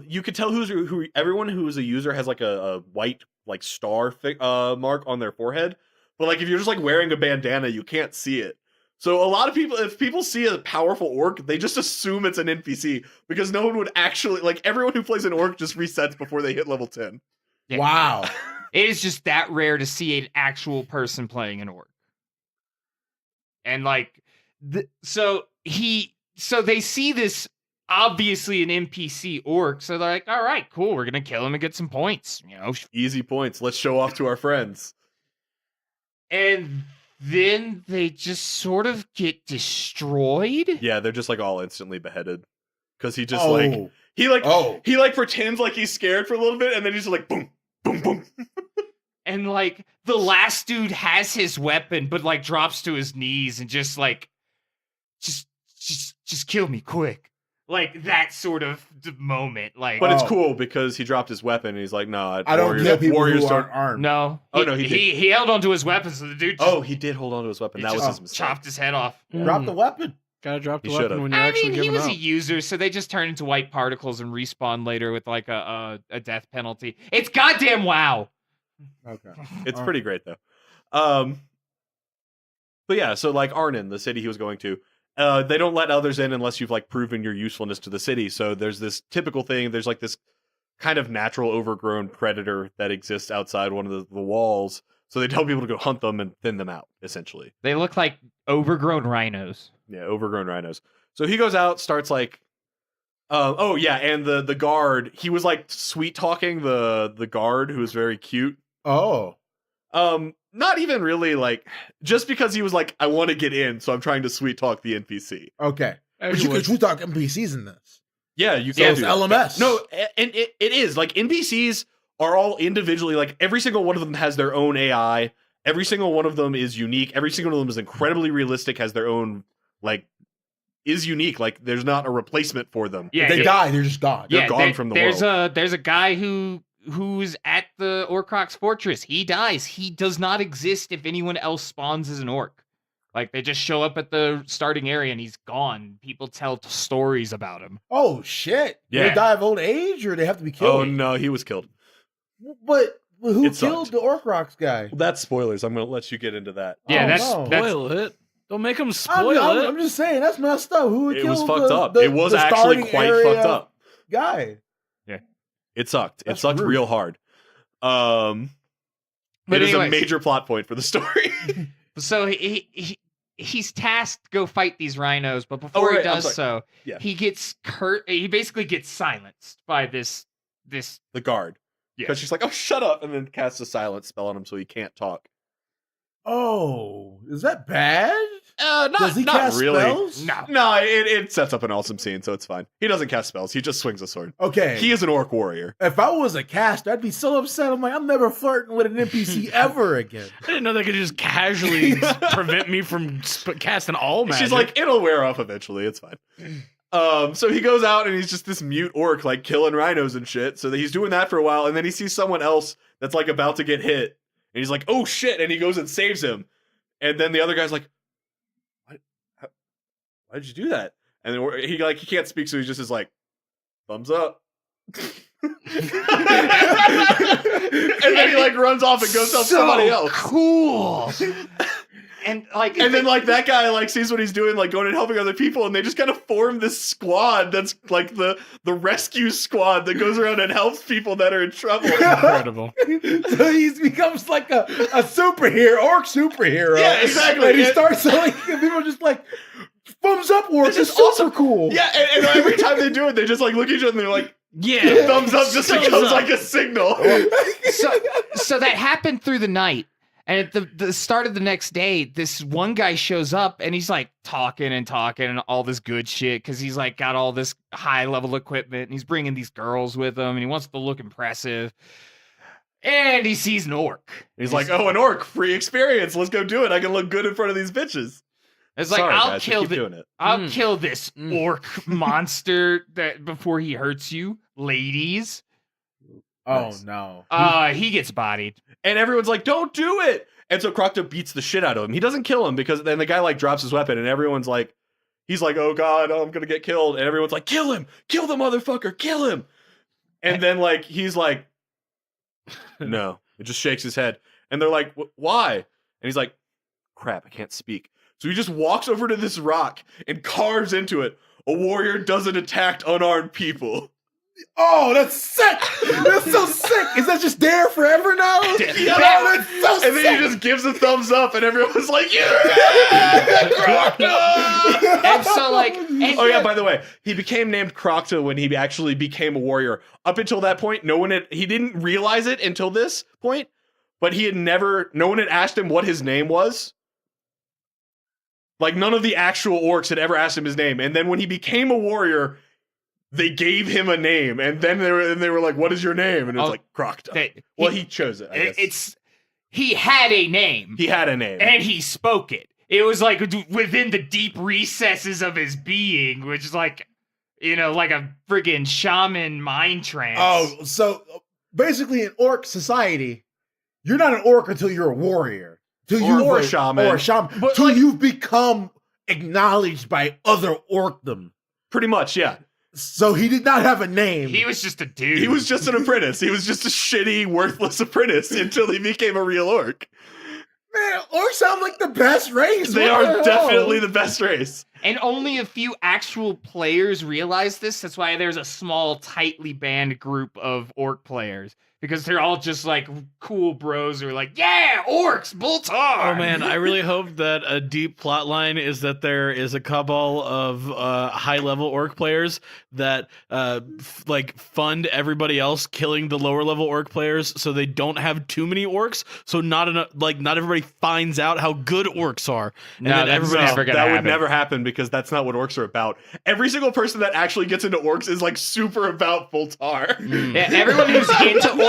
[SPEAKER 2] You could tell who everyone who is a user has like a white like star mark on their forehead. But like if you're just like wearing a bandana, you can't see it. So a lot of people, if people see a powerful orc, they just assume it's an NPC because no one would actually like. Everyone who plays an orc just resets before they hit level 10.
[SPEAKER 5] Yeah.
[SPEAKER 3] Wow.
[SPEAKER 5] It is just that rare to see an actual person playing an orc. And like, so they see this obviously an NPC orc, so they're like, all right, cool, we're gonna kill him and get some points, you know.
[SPEAKER 2] Easy points. Let's show off to our friends.
[SPEAKER 5] And then they just sort of get destroyed.
[SPEAKER 2] Yeah, they're just like all instantly beheaded. because he just like he pretends like he's scared for a little bit, and then he's just like boom, boom, boom.
[SPEAKER 5] And like the last dude has his weapon, but like drops to his knees and just like, just kill me quick. Like that sort of moment. Like,
[SPEAKER 2] but it's cool because he dropped his weapon and he's like, no,
[SPEAKER 3] I don't kill people
[SPEAKER 2] warriors
[SPEAKER 3] who
[SPEAKER 2] don't
[SPEAKER 3] aren't armed.
[SPEAKER 5] no.
[SPEAKER 2] He
[SPEAKER 5] held onto his weapon, so the dude.
[SPEAKER 2] He did hold on to his weapon. That was his mistake.
[SPEAKER 5] Chopped his head off.
[SPEAKER 3] Drop the weapon.
[SPEAKER 4] Gotta drop the
[SPEAKER 2] He
[SPEAKER 4] weapon
[SPEAKER 2] should've.
[SPEAKER 4] when you're
[SPEAKER 5] I
[SPEAKER 4] actually
[SPEAKER 5] mean, he
[SPEAKER 4] giving
[SPEAKER 5] was
[SPEAKER 4] up.
[SPEAKER 5] a user, so they just turn into white particles and respawn later with like a death penalty. It's goddamn WoW.
[SPEAKER 3] Okay.
[SPEAKER 2] It's pretty great though. But yeah, so like Arnon, the city he was going to, they don't let others in unless you've like proven your usefulness to the city. So there's this typical thing. There's like this kind of natural overgrown predator that exists outside one of the walls. So they tell people to go hunt them and thin them out, essentially.
[SPEAKER 5] They look like overgrown rhinos.
[SPEAKER 2] Yeah, overgrown rhinos. So he goes out, starts like, and the guard, he was like sweet talking the guard who was very cute.
[SPEAKER 3] Oh.
[SPEAKER 2] Not even really like, just because he was like, I want to get in, so I'm trying to sweet talk the NPC.
[SPEAKER 3] Okay.
[SPEAKER 4] As
[SPEAKER 3] But
[SPEAKER 4] you
[SPEAKER 3] you
[SPEAKER 4] would.
[SPEAKER 3] could sweet talk NPCs in this.
[SPEAKER 2] Yeah, you
[SPEAKER 3] So
[SPEAKER 2] can
[SPEAKER 3] it's
[SPEAKER 2] do that.
[SPEAKER 3] LMS.
[SPEAKER 2] No, and it is like NPCs are all individually, like every single one of them has their own AI. Every single one of them is unique. Every single one of them is incredibly realistic, has their own, like, is unique. Like, there's not a replacement for them.
[SPEAKER 5] Yeah,
[SPEAKER 3] If they die, they're just gone.
[SPEAKER 2] They're gone from the world.
[SPEAKER 5] There's a guy who's at the Orcrox fortress. He dies. He does not exist if anyone else spawns as an orc. Like, they just show up at the starting area and he's gone. People tell stories about him.
[SPEAKER 3] Oh, shit.
[SPEAKER 2] Yeah.
[SPEAKER 3] They die of old age or they have to be killed?
[SPEAKER 2] Oh, no, he was killed.
[SPEAKER 3] But who
[SPEAKER 2] It
[SPEAKER 3] killed
[SPEAKER 2] sucked.
[SPEAKER 3] the Orcrox guy?
[SPEAKER 2] Well, that's spoilers. I'm going to let you get into that.
[SPEAKER 5] Yeah,
[SPEAKER 3] Oh,
[SPEAKER 5] that's
[SPEAKER 3] no.
[SPEAKER 4] Spoil it. Don't make them spoil it.
[SPEAKER 3] I'm just saying, that's messed up. Who
[SPEAKER 2] It
[SPEAKER 3] killed
[SPEAKER 2] was fucked up.
[SPEAKER 3] the-
[SPEAKER 2] It was
[SPEAKER 3] the
[SPEAKER 2] actually
[SPEAKER 3] starting
[SPEAKER 2] quite
[SPEAKER 3] area
[SPEAKER 2] fucked up.
[SPEAKER 3] guy?
[SPEAKER 2] It sucked.
[SPEAKER 3] That's
[SPEAKER 2] It sucked
[SPEAKER 3] rude.
[SPEAKER 2] real hard.
[SPEAKER 5] But
[SPEAKER 2] it is a
[SPEAKER 5] anyways.
[SPEAKER 2] major plot point for the story.
[SPEAKER 5] So he's tasked to go fight these rhinos, but before he
[SPEAKER 2] right, I'm
[SPEAKER 5] does
[SPEAKER 2] sorry.
[SPEAKER 5] so,
[SPEAKER 2] Yeah.
[SPEAKER 5] he gets he basically gets silenced by this
[SPEAKER 2] The guard. Because she's like, oh, shut up, and then casts a silence spell on him so he can't talk.
[SPEAKER 3] Oh, is that bad?
[SPEAKER 2] Not,
[SPEAKER 3] Does he
[SPEAKER 2] not
[SPEAKER 3] cast
[SPEAKER 2] really.
[SPEAKER 3] spells?
[SPEAKER 2] No, it sets up an awesome scene, so it's fine. He doesn't cast spells. He just swings a sword.
[SPEAKER 3] Okay.
[SPEAKER 2] He is an orc warrior.
[SPEAKER 3] If I was a caster, I'd be so upset. I'm like, I'm never flirting with an NPC ever again.
[SPEAKER 4] I didn't know they could just casually prevent me from casting all magic.
[SPEAKER 2] She's like, it'll wear off eventually. It's fine. So he goes out and he's just this mute orc, like killing rhinos and shit. So he's doing that for a while, and then he sees someone else that's like about to get hit, and he's like, "Oh shit!" And he goes and saves him. And then the other guy's like, "What? Why did you do that?" And then he can't speak, so he just is like, "Thumbs up." And then he like runs off and goes tell somebody else.
[SPEAKER 5] Cool. And
[SPEAKER 2] then like that guy like sees what he's doing, like going and helping other people, and they just kind of form this squad that's like the rescue squad that goes around and helps people that are in trouble.
[SPEAKER 4] incredible.
[SPEAKER 3] So he becomes like a superhero, orc superhero.
[SPEAKER 2] Yeah, exactly.
[SPEAKER 3] And he starts like people are just like, thumbs up, orc.
[SPEAKER 2] This
[SPEAKER 3] It's
[SPEAKER 2] is
[SPEAKER 3] super
[SPEAKER 2] awesome.
[SPEAKER 3] cool.
[SPEAKER 2] Yeah, and every time they do it, they just like look at each other and they're like,
[SPEAKER 4] Yeah.
[SPEAKER 2] thumbs up just
[SPEAKER 4] Thumbs
[SPEAKER 2] becomes
[SPEAKER 4] up.
[SPEAKER 2] like a signal.
[SPEAKER 5] so that happened through the night. And at the start of the next day, this one guy shows up and he's like talking and all this good shit because he's like got all this high level equipment and he's bringing these girls with him and he wants to look impressive. And he sees an orc.
[SPEAKER 2] He's like, oh, an orc, free experience. Let's go do it. I can look good in front of these bitches.
[SPEAKER 5] It's like,
[SPEAKER 2] Sorry,
[SPEAKER 5] I'll
[SPEAKER 2] guys,
[SPEAKER 5] kill
[SPEAKER 2] keep doing it.
[SPEAKER 5] I'll kill this
[SPEAKER 4] Mm.
[SPEAKER 5] orc monster that before he hurts you, ladies.
[SPEAKER 3] Oh
[SPEAKER 2] Nice.
[SPEAKER 3] no.
[SPEAKER 5] He gets bodied.
[SPEAKER 2] And everyone's like, don't do it. And so Crocto beats the shit out of him. He doesn't kill him because then the guy like drops his weapon and everyone's like, he's like, oh God, I'm going to get killed. And everyone's like, kill him, kill the motherfucker, kill him. And then like, he's like, no, it just shakes his head. And they're like, why? And he's like, crap, I can't speak. So he just walks over to this rock and carves into it. A warrior doesn't attack unarmed people.
[SPEAKER 3] Oh, that's sick. That's so sick. Is that just there forever now?
[SPEAKER 2] Yeah.
[SPEAKER 3] Oh, that's so
[SPEAKER 2] And then he
[SPEAKER 3] sick.
[SPEAKER 2] just gives a thumbs up, and everyone's like, "Yeah, Crocta!"
[SPEAKER 5] And so like
[SPEAKER 2] Oh yeah, by the way, he became named Crocta when he actually became a warrior. Up until that point, he didn't realize it until this point, but no one had asked him what his name was. Like none of the actual orcs had ever asked him his name. And then when he became a warrior, they gave him a name, and then they were like, "What is your name?" And it was like Crocodile. Well, he chose it. I guess.
[SPEAKER 5] He had a name.
[SPEAKER 2] He had a name,
[SPEAKER 5] and he spoke it. It was like within the deep recesses of his being, which is like, like a friggin' shaman mind trance.
[SPEAKER 3] Oh, so basically in orc society, you're not an orc until you're a warrior.
[SPEAKER 2] Or a shaman.
[SPEAKER 3] Or a shaman.
[SPEAKER 5] But
[SPEAKER 3] Till you've become acknowledged by other orcdom.
[SPEAKER 2] Pretty much, yeah.
[SPEAKER 3] So he did not have a name.
[SPEAKER 5] He was just a dude.
[SPEAKER 2] He was just an apprentice. He was just a shitty, worthless apprentice until he became a real orc.
[SPEAKER 3] Man, orcs sound like the best race.
[SPEAKER 2] They are definitely the best race.
[SPEAKER 5] And only a few actual players realize this. That's why there's a small, tightly band group of orc players. Because they're all just like cool bros who are like, yeah, orcs, Boltar.
[SPEAKER 4] Oh man, I really hope that a deep plot line is that there is a cabal of high-level orc players that fund everybody else killing the lower-level orc players, so they don't have too many orcs. So not everybody finds out how good orcs are.
[SPEAKER 5] No, that's never gonna happen.
[SPEAKER 2] That would never happen because that's not what orcs are about. Every single person that actually gets into orcs is like super about Boltar.
[SPEAKER 5] Yeah, everyone who's into orcs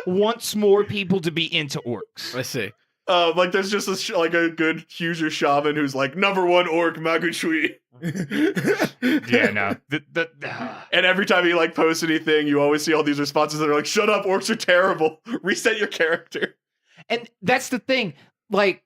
[SPEAKER 5] wants more people to be into orcs.
[SPEAKER 4] I see.
[SPEAKER 2] Like there's just a good huger shaman who's like #1 orc Magushui.
[SPEAKER 5] Yeah, no.
[SPEAKER 2] And every time he like posts anything, you always see all these responses that are like, "Shut up, orcs are terrible. Reset your character."
[SPEAKER 5] And that's the thing. Like,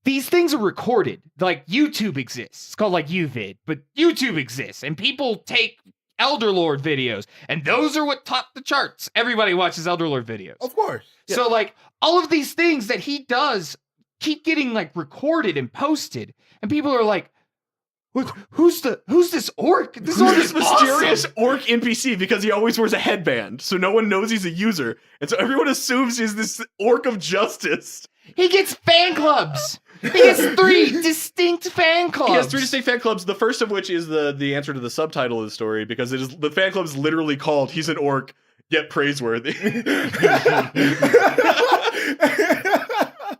[SPEAKER 5] these things are recorded. Like, YouTube exists. It's called like UVid, but YouTube exists, and people take Elderlord videos, and those are what top the charts. Everybody watches Elderlord videos.
[SPEAKER 3] Of course.
[SPEAKER 5] So like all of these things that he does keep getting like recorded and posted, and people are like, who's this orc? This orc is
[SPEAKER 2] mysterious
[SPEAKER 5] awesome.
[SPEAKER 2] orc NPC because he always wears a headband, so no one knows he's a user, and so everyone assumes he's this orc of justice.
[SPEAKER 5] He gets fan clubs. He has 3 distinct fan clubs.
[SPEAKER 2] He has 3 distinct fan clubs, the first of which is the answer to the subtitle of the story, because it is the fan club is literally called "He's an Orc, Yet Praiseworthy."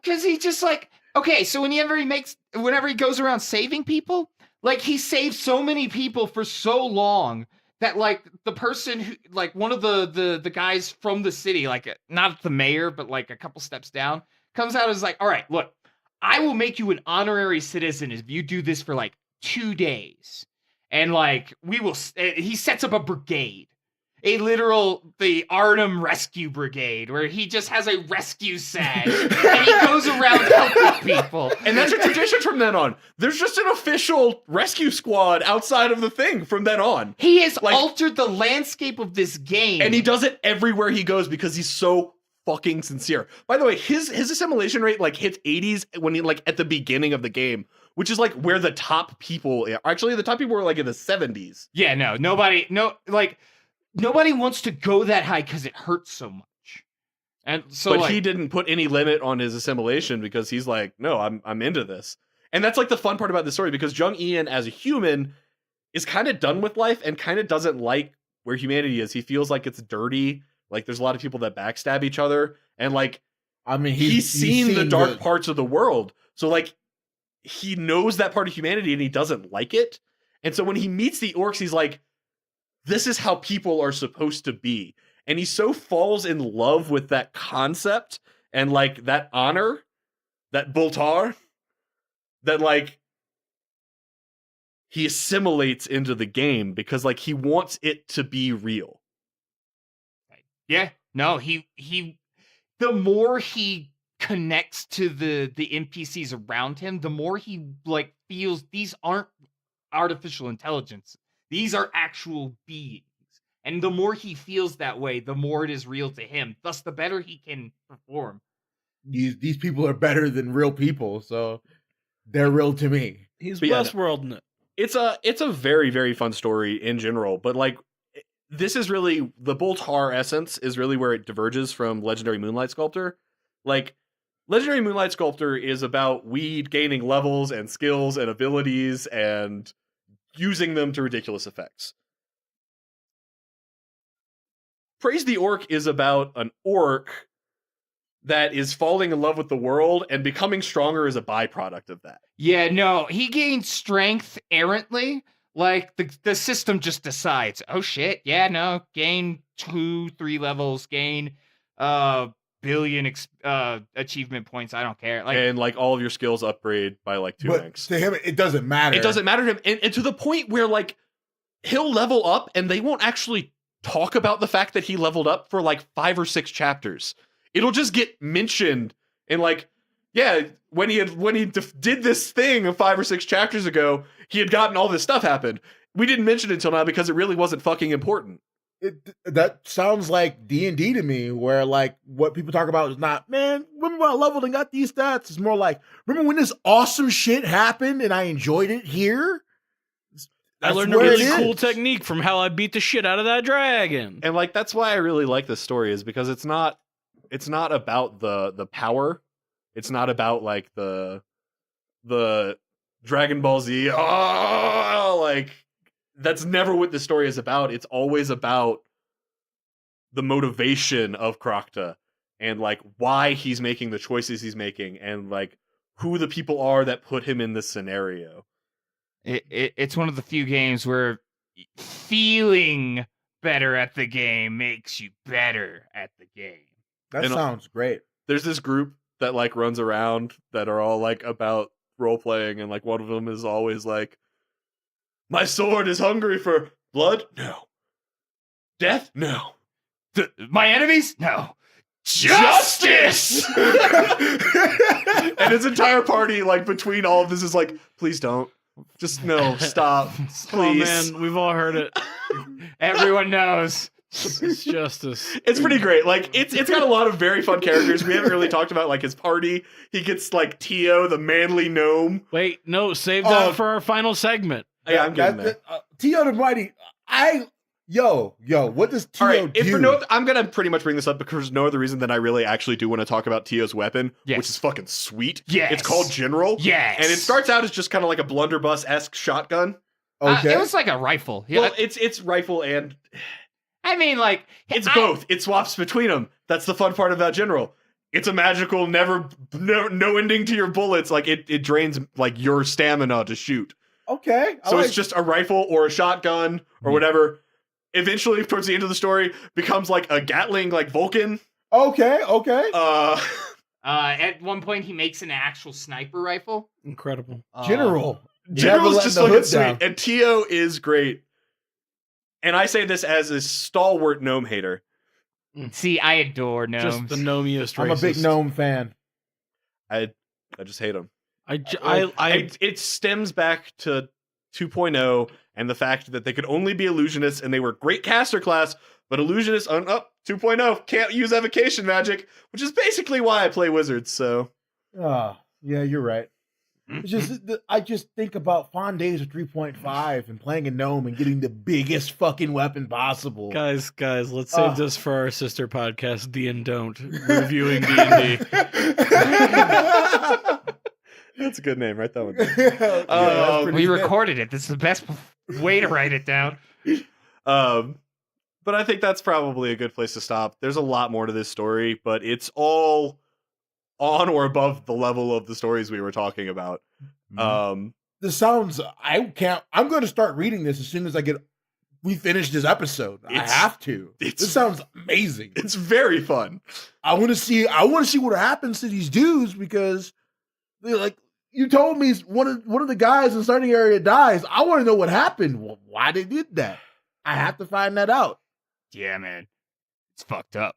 [SPEAKER 5] Because he just like, okay, so whenever he goes around saving people, like he saves so many people for so long that like the person who, like one of the guys from the city, like not the mayor, but like a couple steps down, comes out and is like, all right, look, I will make you an honorary citizen if you do this for like 2 days. And like, he sets up a brigade, the Arnhem Rescue Brigade, where he just has a rescue sash and he goes around helping people.
[SPEAKER 2] And that's a tradition from then on. There's just an official rescue squad outside of the thing from then on.
[SPEAKER 5] He has altered the landscape of this game.
[SPEAKER 2] And he does it everywhere he goes because he's so fucking sincere. By the way, his assimilation rate like hits 80s when he like at the beginning of the game, which is like where the top people are. Actually, the top people were like in the 70s.
[SPEAKER 5] Yeah, nobody wants to go that high because it hurts so much. And so
[SPEAKER 2] but he didn't put any limit on his assimilation because he's like, no, I'm into this. And that's like the fun part about this story, because Jung Ian as a human is kind of done with life and kind of doesn't like where humanity is. He feels like it's dirty. Like there's a lot of people that backstab each other, and like, I mean, he's seen the dark parts of the world. So like, he knows that part of humanity and he doesn't like it. And so when he meets the orcs, he's like, this is how people are supposed to be. And he so falls in love with that concept and like that honor, that Boltar, that like he assimilates into the game because like he wants it to be real.
[SPEAKER 5] Yeah, no, he the more he connects to the NPCs around him, the more he like feels these aren't artificial intelligence. These are actual beings. And the more he feels that way, the more it is real to him. Thus, the better he can perform.
[SPEAKER 3] These people are better than real people, so they're real to me.
[SPEAKER 4] He's Westworld.
[SPEAKER 2] It's a very, very fun story in general, but like, this is really the Boltar essence is really where it diverges from Legendary Moonlight Sculptor. Like, Legendary Moonlight Sculptor is about weed gaining levels and skills and abilities and using them to ridiculous effects. Praise the Orc is about an orc that is falling in love with the world and becoming stronger as a byproduct of that.
[SPEAKER 5] Yeah, no, he gains strength errantly. Like the system just decides, oh shit, yeah, no, gain 2-3 levels, gain billion achievement points. I don't care. Like,
[SPEAKER 2] and like all of your skills upgrade by like 2
[SPEAKER 3] But
[SPEAKER 2] ranks.
[SPEAKER 3] to him, it doesn't matter.
[SPEAKER 2] It doesn't matter to him, and to the point where like he'll level up, and they won't actually talk about the fact that he leveled up for like 5 or 6 chapters. It'll just get mentioned in like, yeah, when he did this thing 5 or 6 chapters ago, he had gotten all this stuff happened. We didn't mention it until now because it really wasn't fucking important.
[SPEAKER 3] That sounds like D&D to me, where like what people talk about is not, man, remember when I leveled and got these stats? It's more like, remember when this awesome shit happened and I enjoyed it here?
[SPEAKER 4] I learned a really cool technique from how I beat the shit out of that dragon.
[SPEAKER 2] And like that's why I really like this story, is because it's not about the power. It's not about like the Dragon Ball Z. Oh, like that's never what the story is about. It's always about the motivation of Crocta and like why he's making the choices he's making and like who the people are that put him in this scenario.
[SPEAKER 5] It's one of the few games where feeling better at the game makes you better at the game.
[SPEAKER 3] That sounds great.
[SPEAKER 2] There's this group that like runs around that are all like about role playing, and like one of them is always like, my sword is hungry for blood? No. Death? No.
[SPEAKER 5] My enemies? No. Justice!
[SPEAKER 2] And his entire party, like between all of this, is like, please don't. Just no, stop. Please.
[SPEAKER 4] Oh man, we've all heard it.
[SPEAKER 5] Everyone knows.
[SPEAKER 4] It's justice.
[SPEAKER 2] It's pretty great. Like it's got a lot of very fun characters. We haven't really talked about like his party. He gets like Tio, the manly gnome.
[SPEAKER 4] Wait, no, save that for our final segment.
[SPEAKER 2] Yeah, I'm getting there.
[SPEAKER 3] Tio the Mighty, Yo, what does Tio
[SPEAKER 2] all right,
[SPEAKER 3] do?
[SPEAKER 2] if for I'm gonna pretty much bring this up because there's no other reason than I really actually do want to talk about Tio's weapon, which is fucking sweet.
[SPEAKER 5] Yes.
[SPEAKER 2] It's called General.
[SPEAKER 5] Yes.
[SPEAKER 2] And it starts out as just kind of like a blunderbuss-esque shotgun.
[SPEAKER 3] Okay.
[SPEAKER 5] It was like a rifle. Yeah.
[SPEAKER 2] Well, it's rifle and
[SPEAKER 5] I mean, like
[SPEAKER 2] it's both. It swaps between them. That's the fun part about General. It's a magical, no ending to your bullets. Like it drains like your stamina to shoot.
[SPEAKER 3] Okay.
[SPEAKER 2] So it's just a rifle or a shotgun or whatever. Eventually, towards the end of the story, becomes like a Gatling, like Vulcan.
[SPEAKER 3] Okay.
[SPEAKER 5] At one point, he makes an actual sniper rifle.
[SPEAKER 4] Incredible.
[SPEAKER 3] General's
[SPEAKER 2] just looking sweet, and Tio is great. And I say this as a stalwart gnome hater.
[SPEAKER 5] See, I adore gnomes.
[SPEAKER 4] Just the gnomiest racist.
[SPEAKER 3] I'm a big gnome fan.
[SPEAKER 2] I just hate them.
[SPEAKER 4] It
[SPEAKER 2] stems back to 2.0 and the fact that they could only be illusionists and they were great caster class, but illusionists on 2.0 can't use evocation magic, which is basically why I play wizards. So,
[SPEAKER 3] yeah, you're right. It's just I just think about fond days of 3.5 and playing a gnome and getting the biggest fucking weapon possible.
[SPEAKER 4] Guys, let's save this for our sister podcast, D and Don't, reviewing D&D.
[SPEAKER 2] That's a good name. Write that one.
[SPEAKER 5] We recorded it. This is the best way to write it down.
[SPEAKER 2] But I think that's probably a good place to stop. There's a lot more to this story, but it's all on or above the level of the stories we were talking about.
[SPEAKER 3] This sounds. I'm going to start reading this as soon as we finish this episode. I have to. This sounds amazing.
[SPEAKER 2] It's very fun.
[SPEAKER 3] I want to see what happens to these dudes because they're like. You told me one of the guys in the starting area dies. I want to know what happened. Well, why they did that. I have to find that out.
[SPEAKER 5] Yeah, man. It's fucked up.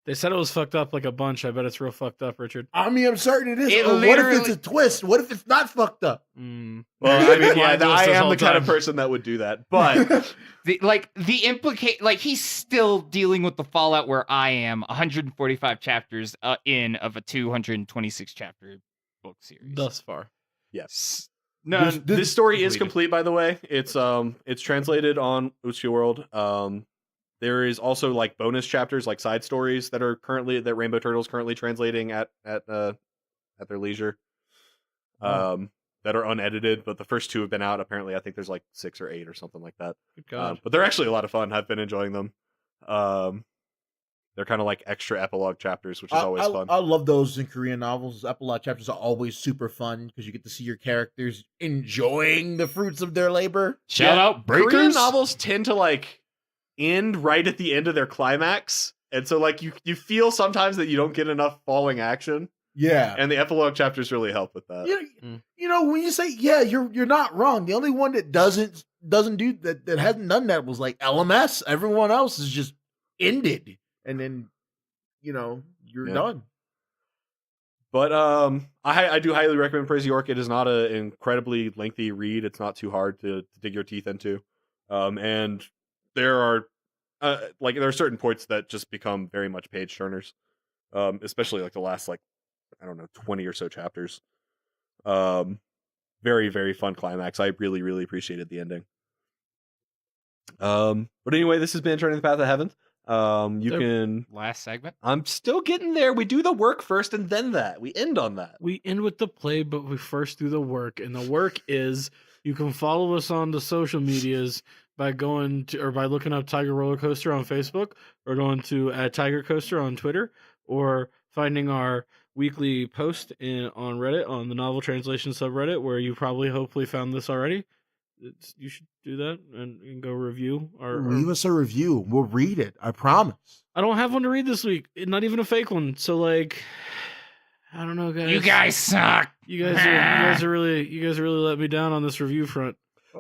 [SPEAKER 4] They said it was fucked up like a bunch. I bet it's real fucked up, Richard.
[SPEAKER 3] I mean, I'm certain it is. What if it's a twist? What if it's not fucked up?
[SPEAKER 2] Well, I mean, yeah, I am the kind of person that would do that. But
[SPEAKER 5] he's still dealing with the fallout where I am 145 chapters in of a 226 chapter book series
[SPEAKER 4] thus far.
[SPEAKER 2] Yes. No, this story is complete, by the way. It's translated on Uchiha World. There is also like bonus chapters, like side stories that Rainbow Turtle's currently translating at their leisure. That are unedited, but the first 2 have been out. Apparently, I think there's like 6 or 8 or something like that.
[SPEAKER 4] Good God.
[SPEAKER 2] But they're actually a lot of fun. I've been enjoying them. They're kind of like extra epilogue chapters, which is always fun.
[SPEAKER 3] I love those in Korean novels. Epilogue chapters are always super fun because you get to see your characters enjoying the fruits of their labor.
[SPEAKER 5] Shout out Breakers.
[SPEAKER 2] Korean novels tend to like end right at the end of their climax, and so like you feel sometimes that you don't get enough falling action.
[SPEAKER 3] Yeah,
[SPEAKER 2] And the epilogue chapters really help with that.
[SPEAKER 3] You know, when you say you're not wrong. The only one that doesn't do that hasn't done that was like LMS. Everyone else is just ended, and then you're done.
[SPEAKER 2] But I do highly recommend Praise the Orc. It is not an incredibly lengthy read. It's not too hard to dig your teeth into. And there are there are certain points that just become very much page turners. Especially like the last 20 or so chapters. Very, very fun climax. I really, really appreciated the ending. But anyway, this has been Turning the Path of Heaven. You can
[SPEAKER 5] last segment.
[SPEAKER 2] I'm still getting there. We do the work first and then that. We end on that.
[SPEAKER 4] We end with the play, but we first do the work. And the work is you can follow us on the social medias by going to or by looking up Tiger Rollercoaster on Facebook, or going to Tiger Coaster on Twitter, or finding our weekly post on Reddit on the novel translation subreddit, where you probably hopefully found this already. You should do that and go review
[SPEAKER 3] leave us a review. We'll read it. I promise.
[SPEAKER 4] I don't have one to read this week. Not even a fake one. So I don't know, guys.
[SPEAKER 5] You guys suck.
[SPEAKER 4] You guys are really let me down on this review front.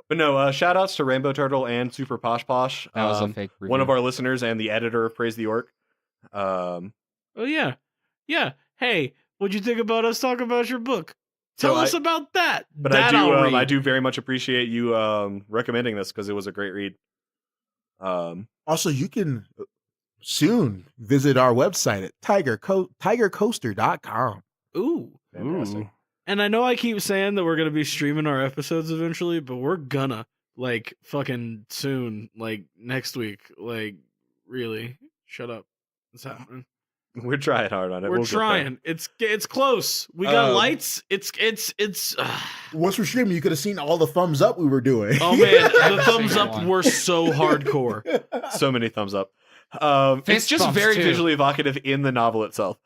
[SPEAKER 2] But no, shout outs to Rainbow Turtle and Super Posh Posh.
[SPEAKER 5] That was a fake review.
[SPEAKER 2] One of our listeners and the editor of Praise the Orc.
[SPEAKER 4] Oh yeah. Yeah. Hey, what'd you think about us talking about your book?
[SPEAKER 2] So
[SPEAKER 4] Tell us about that.
[SPEAKER 2] But
[SPEAKER 4] that
[SPEAKER 2] I do very much appreciate you recommending this because it was a great read.
[SPEAKER 3] Also, you can soon visit our website at tigercoaster.com.
[SPEAKER 4] Ooh.
[SPEAKER 2] Fantastic.
[SPEAKER 4] And I know I keep saying that we're going to be streaming our episodes eventually, but we're gonna fucking soon, next week. Really, shut up. It's happening.
[SPEAKER 2] We're trying hard on it.
[SPEAKER 4] We're trying. It's close. We got lights. It's.
[SPEAKER 3] Once we're streaming, you could have seen all the thumbs up we were doing.
[SPEAKER 4] Oh man, the thumbs up were so hardcore.
[SPEAKER 2] So many thumbs up. It's just very visually evocative in the novel itself.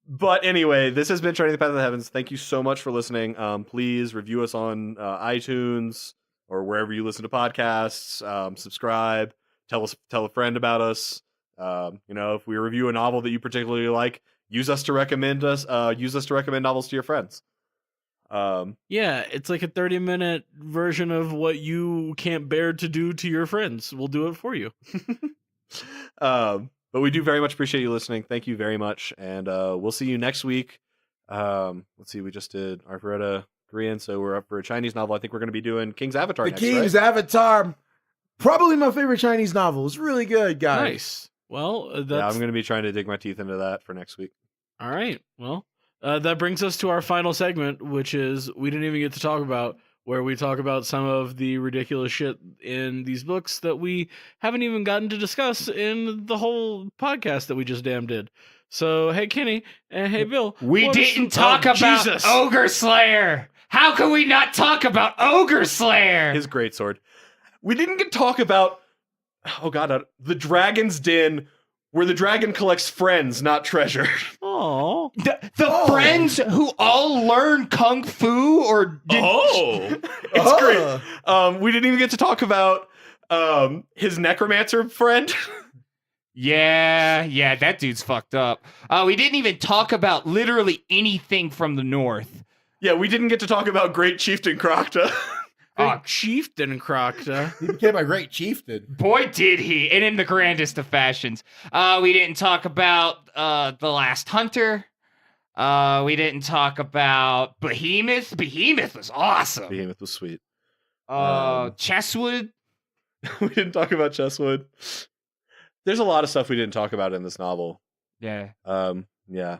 [SPEAKER 2] But anyway, this has been Turning the Path of the Heavens. Thank you so much for listening. Please review us on iTunes or wherever you listen to podcasts. Subscribe. Tell a friend about us. If we review a novel that you particularly like, use us to recommend novels to your friends.
[SPEAKER 4] Yeah, it's like a 30-minute version of what you can't bear to do to your friends. We'll do it for you.
[SPEAKER 2] But we do very much appreciate you listening. Thank you very much. And we'll see you next week. Let's see, we just did Arthuretta Korean, so we're up for a Chinese novel. I think we're going to be doing King's Avatar next,
[SPEAKER 3] King's
[SPEAKER 2] right?
[SPEAKER 3] Avatar, probably my favorite Chinese novel. It's really good, guys.
[SPEAKER 4] Nice. Well,
[SPEAKER 2] I'm going to be trying to dig my teeth into that for next week.
[SPEAKER 4] All right. Well, that brings us to our final segment, which is we didn't even get to talk about, where we talk about some of the ridiculous shit in these books that we haven't even gotten to discuss in the whole podcast that we just damn did. So, hey, Kenny, and hey, Bill.
[SPEAKER 5] We didn't talk about Ogre Slayer. How can we not talk about Ogre Slayer?
[SPEAKER 2] His greatsword. We didn't get to talk about, the Dragon's Den, where the dragon collects friends, not treasure.
[SPEAKER 4] Oh,
[SPEAKER 5] the friends who all learn kung fu or
[SPEAKER 2] it's great. We didn't even get to talk about his necromancer friend.
[SPEAKER 5] Yeah, that dude's fucked up. We didn't even talk about literally anything from the north.
[SPEAKER 2] Yeah, we didn't get to talk about Great Chieftain Crocta.
[SPEAKER 4] Chieftain Crocta.
[SPEAKER 3] He became a great chieftain.
[SPEAKER 5] Boy, did he. And in the grandest of fashions. We didn't talk about The Last Hunter. We didn't talk about Behemoth. Behemoth was awesome.
[SPEAKER 2] Behemoth was sweet.
[SPEAKER 5] Chesswood.
[SPEAKER 2] We didn't talk about Chesswood. There's a lot of stuff we didn't talk about in this novel.
[SPEAKER 5] Yeah.
[SPEAKER 2] Yeah.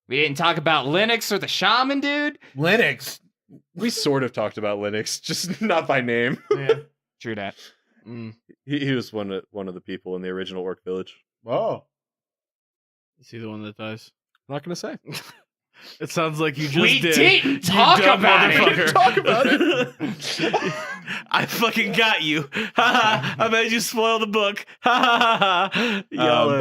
[SPEAKER 5] We didn't talk about Linux or the shaman dude.
[SPEAKER 3] Linux.
[SPEAKER 2] We sort of talked about Linux, just not by name.
[SPEAKER 5] Yeah, true that.
[SPEAKER 2] He was one of the people in the original Orc Village.
[SPEAKER 3] Oh.
[SPEAKER 4] Is he the one that dies?
[SPEAKER 2] I'm not going to say.
[SPEAKER 4] It sounds like you just
[SPEAKER 5] we
[SPEAKER 4] did.
[SPEAKER 5] Didn't talk about it.
[SPEAKER 2] Talk about it.
[SPEAKER 4] I fucking got you. I made you spoil the book.
[SPEAKER 2] But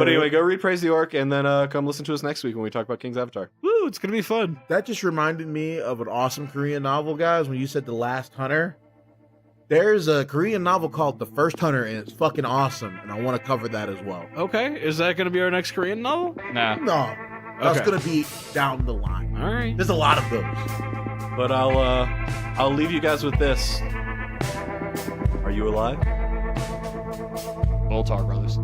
[SPEAKER 2] anyway, go read Praise the Orc and then come listen to us next week when we talk about King's Avatar.
[SPEAKER 4] Woo, it's gonna be fun.
[SPEAKER 3] That just reminded me of an awesome Korean novel, guys. When you said The Last Hunter, there's a Korean novel called The First Hunter, and it's fucking awesome. And I want to cover that as well.
[SPEAKER 4] Okay, is that gonna be our next Korean novel?
[SPEAKER 5] Nah.
[SPEAKER 3] No, that's
[SPEAKER 4] Okay.
[SPEAKER 3] gonna be down the line.
[SPEAKER 4] All right.
[SPEAKER 3] There's a lot of those.
[SPEAKER 2] But I'll leave you guys with this. Are you alive?
[SPEAKER 5] Voltar Brothers.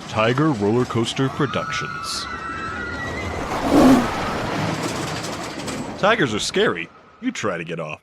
[SPEAKER 6] Tiger Rollercoaster Productions.
[SPEAKER 2] Tigers are scary. You try to get off.